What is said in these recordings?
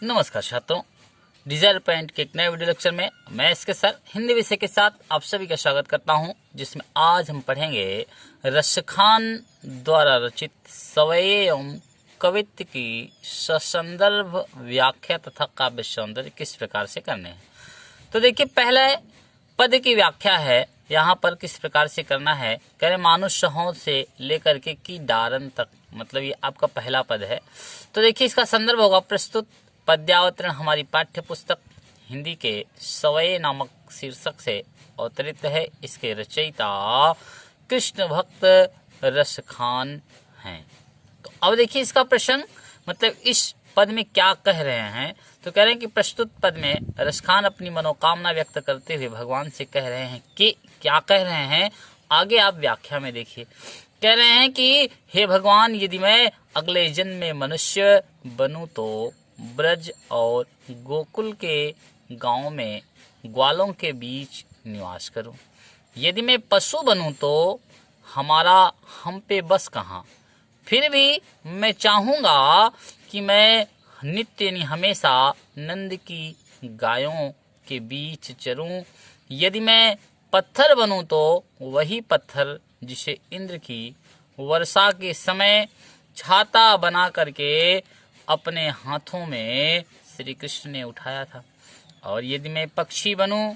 नमस्कार छात्रों, Dzire point के एक नए वीडियो लेक्चर में मैं इसके सर हिंदी विषय के साथ आप सभी का स्वागत करता हूं, जिसमें आज हम पढ़ेंगे रसखान द्वारा रचित सवये एवं कवित्व की ससंदर्भ व्याख्या तथा काव्य सौंदर्य किस प्रकार से करने हैं। तो देखिए, पहले पद की व्याख्या है, यहाँ पर किस प्रकार से करना है। कह रहे मानुष्य होंद से लेकर के की डारन तक, मतलब ये आपका पहला पद है। तो देखिए, इसका संदर्भ होगा प्रस्तुत पद्यावतरण हमारी पाठ्य पुस्तक हिंदी के सवये नामक शीर्षक से अवतरित है। इसके रचयिता कृष्ण भक्त रसखान हैं। तो अब देखिए इसका प्रसंग, मतलब इस पद में क्या कह रहे हैं। तो कह रहे हैं कि प्रस्तुत पद में रसखान अपनी मनोकामना व्यक्त करते हुए भगवान से कह रहे हैं कि क्या कह रहे हैं, आगे आप व्याख्या में देखिए। कह रहे हैं कि हे भगवान, यदि मैं अगले जन्म में मनुष्य बनूं तो ब्रज और गोकुल के गांव में ग्वालों के बीच निवास करूं। यदि मैं पशु बनूं तो हमारा हम पे बस कहाँ। फिर भी मैं चाहूंगा कि मैं नित्य हमेशा नंद की गायों के बीच चरूं। यदि मैं पत्थर बनूं तो वही पत्थर जिसे इंद्र की वर्षा के समय छाता बना करके अपने हाथों में श्री कृष्ण ने उठाया था। और यदि मैं पक्षी बनूं,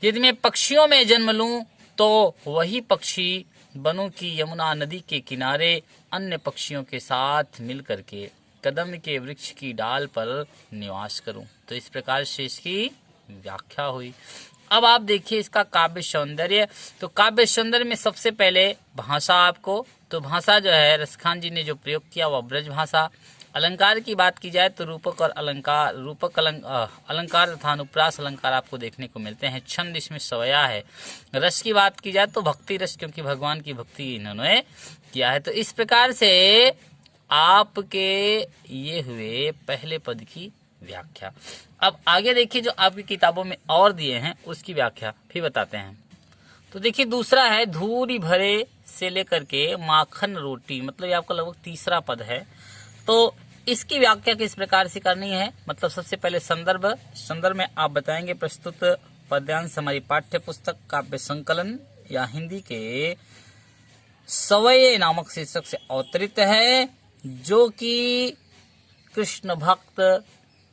यदि मैं पक्षियों में जन्म लूं तो वही पक्षी बनूं कि यमुना नदी के किनारे अन्य पक्षियों के साथ मिल करके कदम के वृक्ष की डाल पर निवास करूं। तो इस प्रकार से इसकी व्याख्या हुई। अब आप देखिए इसका काव्य सौंदर्य। तो काव्य सौंदर्य में सबसे पहले भाषा आपको, तो भाषा जो है रसखान जी ने जो प्रयोग किया वह ब्रज भाषा। अलंकार की बात की जाए तो रूपक और अलंकार, अलंकार तथा अनुप्रास अलंकार आपको देखने को मिलते हैं। छंद इसमें सवया है। रस की बात की जाए तो भक्ति रस, क्योंकि भगवान की भक्ति इन्होंने किया है। तो इस प्रकार से आपके ये हुए पहले पद की व्याख्या। अब आगे देखिए, जो आपकी किताबों में और दिए हैं उसकी व्याख्या फिर बताते हैं। तो देखिए दूसरा है धूरी भरे से लेकर के माखन रोटी, मतलब ये आपका लगभग तीसरा पद है। तो इसकी व्याख्या किस प्रकार से करनी है, मतलब सबसे पहले संदर्भ में आप बताएंगे प्रस्तुत पद्यांश हमारी पाठ्य पुस्तक काव्य संकलन या हिंदी के सवये नामक शीर्षक से अवतरित है, जो कि कृष्ण भक्त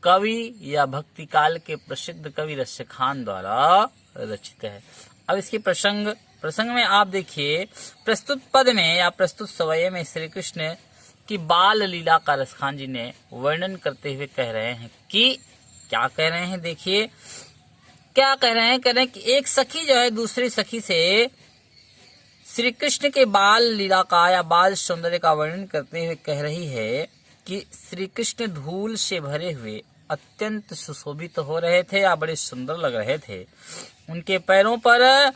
कवि या भक्ति काल के प्रसिद्ध कवि रसखान द्वारा रचित है। अब इसकी प्रसंग में आप देखिए, प्रस्तुत पद में या प्रस्तुत सवये में श्री कृष्ण की बाल लीला का रसखान जी ने वर्णन करते हुए कह रहे हैं कि क्या कह रहे हैं। देखिए क्या कह रहे हैं। कह रहे हैं कि एक सखी जो है दूसरी सखी से श्री कृष्ण के बाल लीला का या बाल सौंदर्य का वर्णन करते हुए कह रही है कि श्री कृष्ण धूल से भरे हुए अत्यंत सुशोभित हो रहे थे या बड़े सुंदर लग रहे थे। उनके पैरों पर,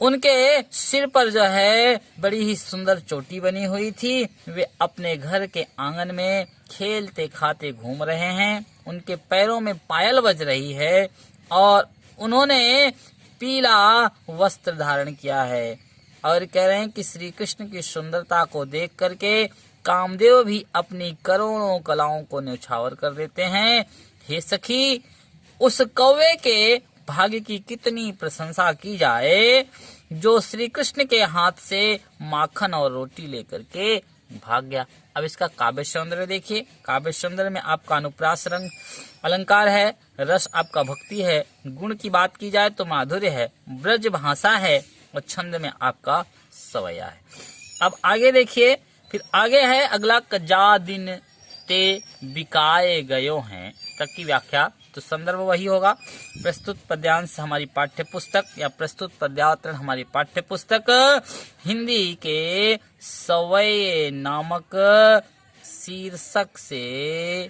उनके सिर पर जो है बड़ी ही सुंदर चोटी बनी हुई थी। वे अपने घर के आंगन में खेलते खाते घूम रहे हैं। उनके पैरों में पायल बज रही है और उन्होंने पीला वस्त्र धारण किया है। और कह रहे हैं कि श्री कृष्ण की सुंदरता को देख करके कामदेव भी अपनी करोड़ों कलाओं को न्यौछावर कर देते हैं। हे सखी, उस कौवे के भाग्य की कितनी प्रशंसा की जाए जो श्री कृष्ण के हाथ से माखन और रोटी लेकर के भाग गया। अब इसका काव्य सौंदर्य देखिए। काव्य सौंदर्य में आपका अनुप्रास रंग अलंकार है, रस आपका भक्ति है, गुण की बात की जाए तो माधुर्य है, ब्रज भाषा है और छंद में आपका सवया है। अब आगे देखिए, फिर आगे है अगला, कजा दिन ते बिकाए गयो हैं तक की व्याख्या। तो संदर्भ वही होगा प्रस्तुत पद्यांश हमारी पाठ्य पुस्तक या प्रस्तुत पद्यावतरण हमारी पाठ्य पुस्तक हिंदी के सवये नामक शीर्षक से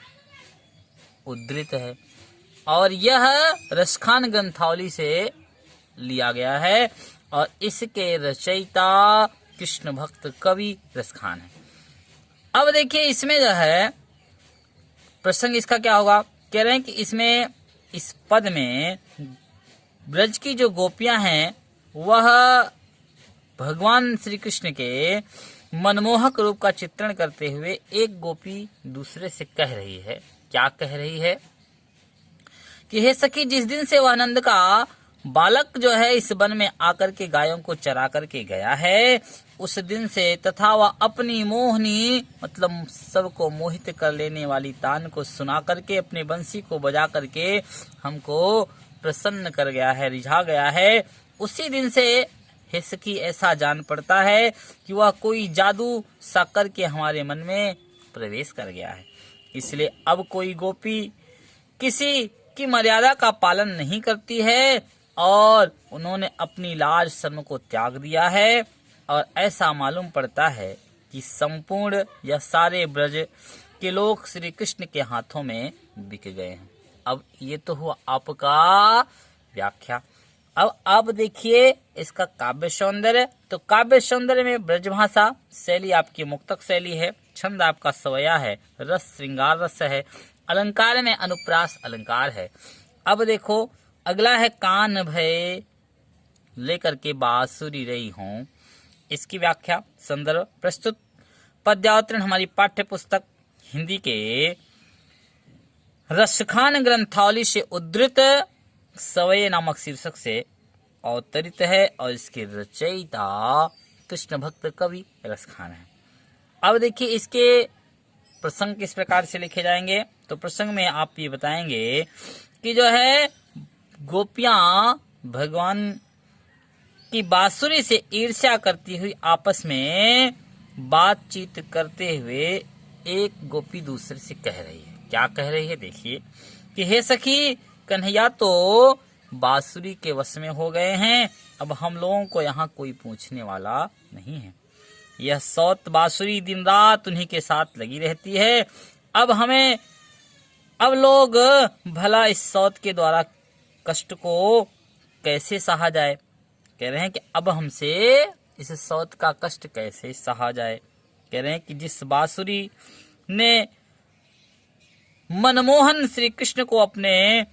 उद्धृत है और यह रसखान ग्रंथावली से लिया गया है और इसके रचयिता कृष्ण भक्त कवि रसखान है। अब देखिए इसमें जो है प्रसंग इसका क्या होगा। कह रहे हैं कि इसमें इस पद में ब्रज की जो गोपियां हैं वह भगवान श्री कृष्ण के मनमोहक रूप का चित्रण करते हुए एक गोपी दूसरे से कह रही है। क्या कह रही है कि हे सखी, जिस दिन से वह नंद का बालक जो है इस वन में आकर के गायों को चरा करके गया है, उस दिन से तथा वह अपनी मोहनी मतलब सबको मोहित कर लेने वाली तान को सुना करके अपने बंसी को बजा करके हमको प्रसन्न कर गया है, रिझा गया है, उसी दिन से हे सखी ऐसा जान पड़ता है कि वह कोई जादू सा करके हमारे मन में प्रवेश कर गया है। इसलिए अब कोई गोपी किसी की मर्यादा का पालन नहीं करती है और उन्होंने अपनी लाज शर्म को त्याग दिया है और ऐसा मालूम पड़ता है कि संपूर्ण या सारे ब्रज के लोग श्री कृष्ण के हाथों में बिक गए हैं। अब ये तो हुआ आपका व्याख्या। अब देखिए इसका काव्य सौंदर्य। तो काव्य सौंदर्य में ब्रजभाषा शैली आपकी मुक्तक शैली है, छंद आपका सवया है, रस श्रृंगार रस है, अलंकार में अनुप्रास अलंकार है। अब देखो अगला है कान भय लेकर के बांसुरी रही हूं। इसकी व्याख्या संदर्भ प्रस्तुत पद्यावतरण हमारी पाठ्य पुस्तक हिंदी के रसखान ग्रंथावली से उद्धृत सवये नामक शीर्षक से अवतरित है और इसके रचयिता कृष्ण भक्त कवि रसखान है। अब देखिए इसके प्रसंग किस प्रकार से लिखे जाएंगे। तो प्रसंग में आप ये बताएंगे कि जो है गोपियां भगवान की बांसुरी से ईर्ष्या करती हुई आपस में बातचीत करते हुए एक गोपी दूसरे से कह रही है। क्या कह रही है देखिए कि हे सखी, कन्हैया तो बांसुरी के वश में हो गए हैं, अब हम लोगों को यहाँ कोई पूछने वाला नहीं है। यह सौत बांसुरी दिन रात उन्हीं के साथ लगी रहती है। अब लोग भला इस सौत के द्वारा कष्ट को कैसे सहा जाए। कह रहे हैं कि अब हमसे इस सौत का कष्ट कैसे सहा जाए। कह रहे हैं कि जिस बांसुरी ने मनमोहन श्री कृष्ण को अपने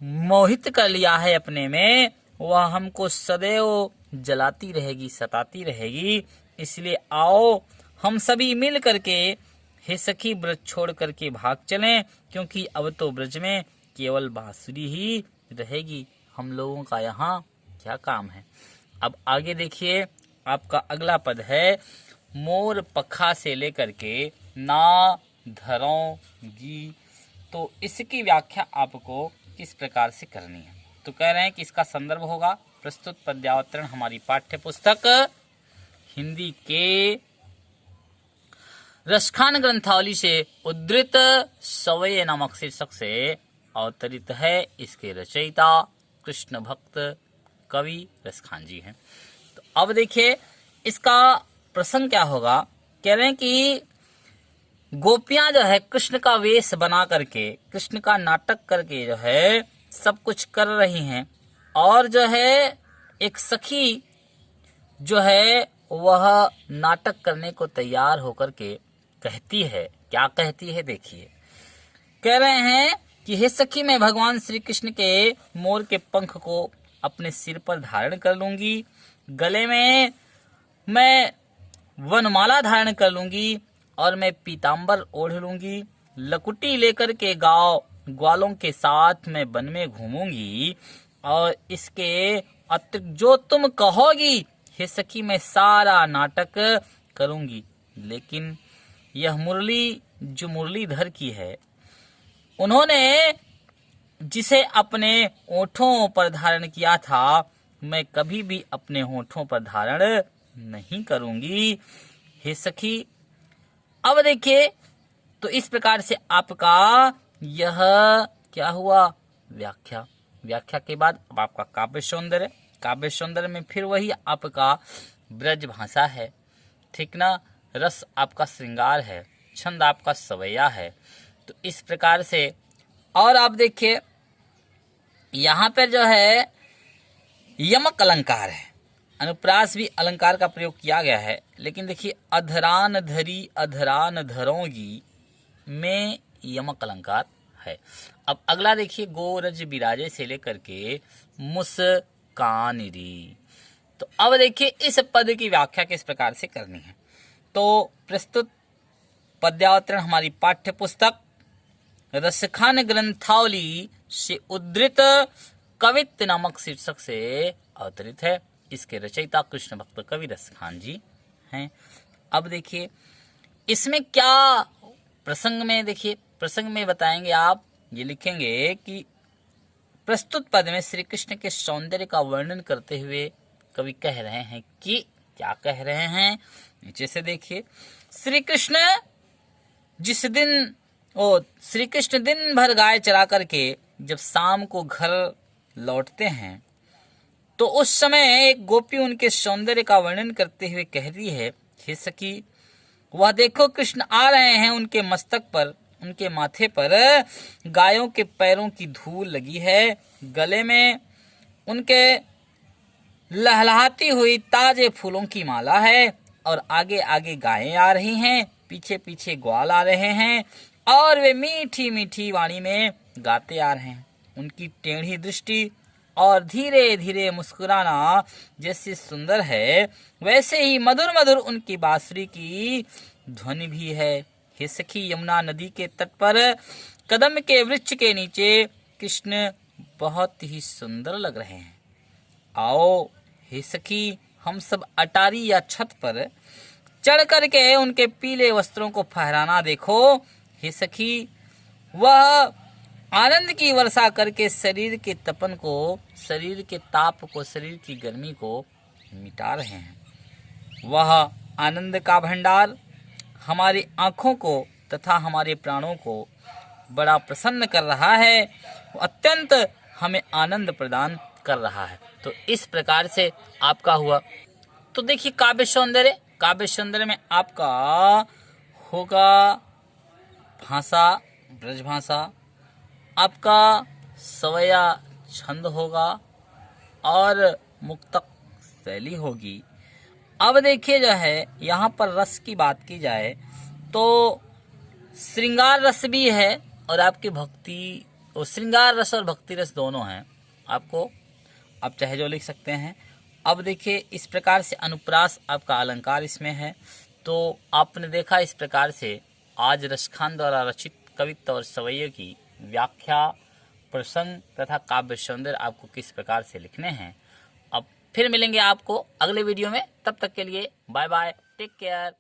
मोहित कर लिया है अपने में, वह हमको सदैव जलाती रहेगी, सताती रहेगी। इसलिए आओ हम सभी मिल करके हे सखी ब्रज छोड़ करके भाग चलें, क्योंकि अब तो ब्रज में केवल बांसुरी ही रहेगी, हम लोगों का यहाँ क्या काम है। अब आगे देखिए आपका अगला पद है मोर पखा से लेकर के ना धरोगी। तो इसकी व्याख्या आपको किस प्रकार से करनी है। तो कह रहे हैं कि इसका संदर्भ होगा प्रस्तुत पद्यावतरण हमारी पाठ्य पुस्तक हिंदी के रसखान ग्रंथावली से उद्धृत सवये नामक शीर्षक से अवतरित है। इसके रचयिता कृष्ण भक्त कवि रसखान जी हैं। तो अब देखिए इसका प्रसंग क्या होगा। कह रहे हैं कि गोपियां जो है कृष्ण का वेश बना करके, कृष्ण का नाटक करके जो है सब कुछ कर रही हैं और जो है एक सखी जो है वह नाटक करने को तैयार होकर के कहती है। क्या कहती है देखिए। कह रहे हैं कि हे सखी, मैं भगवान श्री कृष्ण के मोर के पंख को अपने सिर पर धारण कर लूंगी, गले में मैं वनमाला धारण कर लूंगी और मैं पीतांबर ओढ़ लूंगी, लकुटी लेकर के ग्वालों के साथ मैं वन में घूमूंगी और इसके अतिरिक्त जो तुम कहोगी हे सखी मैं सारा नाटक करूंगी। लेकिन यह मुरली जो मुरलीधर की है, उन्होंने जिसे अपने होठों पर धारण किया था, मैं कभी भी अपने होठों पर धारण नहीं करूंगी हे सखी। अब देखिए तो इस प्रकार से आपका यह क्या हुआ व्याख्या के बाद अब आपका काव्य सौंदर्य में फिर वही आपका ब्रज भाषा है, ठीक ना, रस आपका श्रृंगार है, छंद आपका सवैया है। तो इस प्रकार से और आप देखिए यहाँ पर जो है यमक अलंकार है, अनुप्रास भी अलंकार का प्रयोग किया गया है। लेकिन देखिए अधरान धरी अधरान धरोगी में यमक अलंकार है। अब अगला देखिए गोरज बिराजे से लेकर के मुस्कान री। तो अब देखिए इस पद की व्याख्या किस प्रकार से करनी है। तो प्रस्तुत पद्यावतरण हमारी पाठ्य पुस्तक रसखान ग्रंथावली से उद्धृत कवित्त नामक शीर्षक से अवतरित है। इसके रचयिता कृष्ण भक्त कवि रसखान जी हैं। अब देखिए इसमें क्या प्रसंग में, देखिए प्रसंग में बताएंगे आप, ये लिखेंगे कि प्रस्तुत पद में श्री कृष्ण के सौंदर्य का वर्णन करते हुए कवि कह रहे हैं कि क्या कह रहे हैं, नीचे से देखिए। श्री कृष्ण दिन भर गाय चरा करके जब शाम को घर लौटते हैं तो उस समय एक गोपी उनके सौंदर्य का वर्णन करते हुए कह रही है, हे सखी वह देखो कृष्ण आ रहे हैं, उनके मस्तक पर, उनके माथे पर गायों के पैरों की धूल लगी है, गले में उनके लहलहाती हुई ताजे फूलों की माला है और आगे आगे गायें आ रही हैं, पीछे पीछे ग्वाल आ रहे हैं और वे मीठी मीठी वाणी में गाते आ रहे हैं। उनकी टेढ़ी दृष्टि और धीरे धीरे मुस्कुराना जैसे सुंदर है वैसे ही मधुर मधुर उनकी बांसुरी की ध्वनि भी है। हे सखी यमुना नदी के तट पर कदम के वृक्ष के नीचे कृष्ण बहुत ही सुंदर लग रहे हैं। आओ हे सखी हम सब अटारी या छत पर चढ़ करके उनके पीले वस्त्रों को फहराना देखो। हे सखी वह आनंद की वर्षा करके शरीर के तपन को, शरीर के ताप को, शरीर की गर्मी को मिटा रहे हैं। वह आनंद का भंडार हमारी आंखों को तथा हमारे प्राणों को बड़ा प्रसन्न कर रहा है, अत्यंत हमें आनंद प्रदान कर रहा है। तो इस प्रकार से आपका हुआ। तो देखिए काव्य सौंदर्य में आपका होगा भाषा, ब्रज भाषा, आपका सवया छंद होगा और मुक्तक शैली होगी। अब देखिए जो है यहाँ पर रस की बात की जाए तो श्रृंगार रस भी है और आपकी भक्ति, और श्रृंगार रस और भक्ति रस दोनों हैं। आपको आप चाहे जो लिख सकते हैं। अब देखिए इस प्रकार से अनुप्रास आपका अलंकार इसमें है। तो आपने देखा इस प्रकार से आज रसखान द्वारा रचित कवित्व और सवैयों की व्याख्या, प्रसंग तथा काव्य सौंदर्य आपको किस प्रकार से लिखने हैं। अब फिर मिलेंगे आपको अगले वीडियो में, तब तक के लिए बाय बाय, टेक केयर।